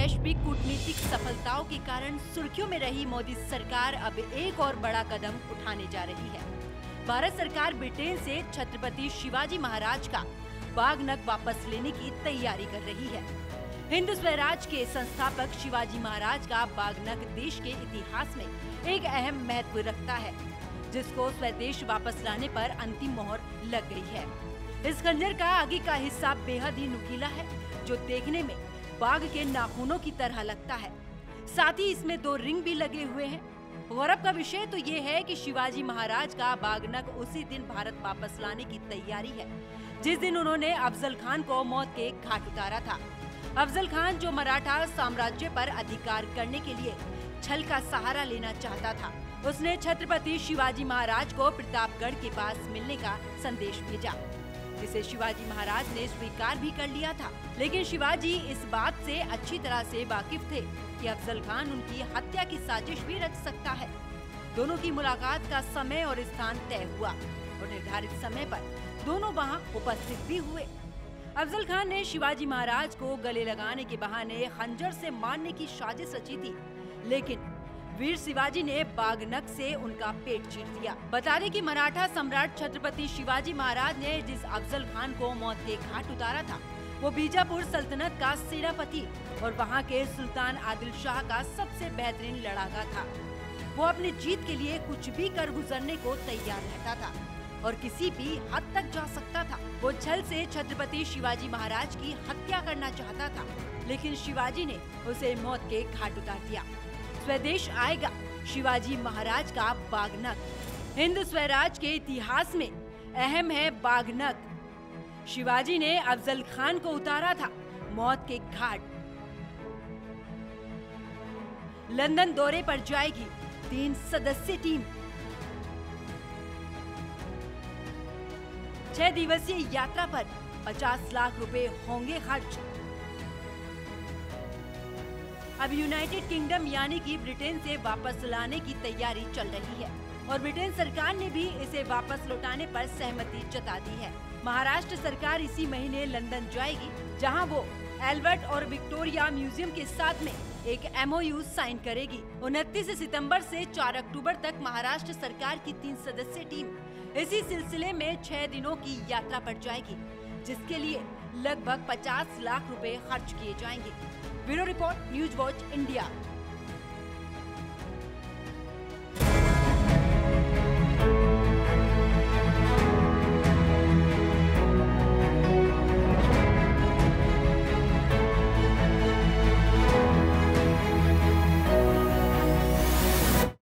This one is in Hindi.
वैश्विक कूटनीतिक सफलताओं के कारण सुर्खियों में रही मोदी सरकार अब एक और बड़ा कदम उठाने जा रही है। भारत सरकार ब्रिटेन से छत्रपति शिवाजी महाराज का बागनक वापस लेने की तैयारी कर रही है। हिंद स्वराज के संस्थापक शिवाजी महाराज का बागनक देश के इतिहास में एक अहम महत्व रखता है, जिसको स्वदेश वापस लाने पर अंतिम मोहर लग गई है। इस खंजर का आगे का हिस्सा बेहद ही नुकीला है, जो देखने में बाघ के नाखूनों की तरह लगता है। साथ ही इसमें 2 रिंग भी लगे हुए हैं। गौरव का विषय तो ये है कि शिवाजी महाराज का बागनक उसी दिन भारत वापस लाने की तैयारी है, जिस दिन उन्होंने अफजल खान को मौत के घाट उतारा था। अफजल खान जो मराठा साम्राज्य पर अधिकार करने के लिए छल का सहारा लेना चाहता था, उसने छत्रपति शिवाजी महाराज को प्रतापगढ़ के पास मिलने का संदेश भेजा, जिसे शिवाजी महाराज ने स्वीकार भी कर लिया था। लेकिन शिवाजी इस बात से अच्छी तरह से वाकिफ थे कि अफजल खान उनकी हत्या की साजिश भी रच सकता है। दोनों की मुलाकात का समय और स्थान तय हुआ और निर्धारित समय पर दोनों वहां उपस्थित भी हुए। अफजल खान ने शिवाजी महाराज को गले लगाने के बहाने खंजर से मारने की साजिश रची थी, लेकिन वीर शिवाजी ने बागनक से उनका पेट चीर दिया। बता दें कि मराठा सम्राट छत्रपति शिवाजी महाराज ने जिस अफजल खान को मौत के घाट उतारा था, वो बीजापुर सल्तनत का सेनापति और वहाँ के सुल्तान आदिल शाह का सबसे बेहतरीन लड़ाका था। वो अपनी जीत के लिए कुछ भी कर गुजरने को तैयार रहता था और किसी भी हद तक जा सकता था। वो छल से छत्रपति शिवाजी महाराज की हत्या करना चाहता था, लेकिन शिवाजी ने उसे मौत के घाट उतार दिया। स्वदेश आएगा शिवाजी महाराज का बागनक। हिंद स्वराज के इतिहास में अहम है बागनक। शिवाजी ने अफजल खान को उतारा था मौत के घाट। लंदन दौरे पर जाएगी 3 सदस्यीय टीम। 6 दिवसीय यात्रा पर 50 लाख रुपए होंगे खर्च। अब यूनाइटेड किंगडम यानी कि ब्रिटेन से वापस लाने की तैयारी चल रही है और ब्रिटेन सरकार ने भी इसे वापस लौटाने पर सहमति जता दी है। महाराष्ट्र सरकार इसी महीने लंदन जाएगी, जहां वो एल्बर्ट और विक्टोरिया म्यूजियम के साथ में एक MOU साइन करेगी। 29 सितंबर से 4 अक्टूबर तक महाराष्ट्र सरकार की 3 सदस्यीय टीम इसी सिलसिले में 6 दिनों की यात्रा पर जाएगी, जिसके लिए लगभग 50 लाख रुपए खर्च किए जाएंगे। Bureau report, news watch India.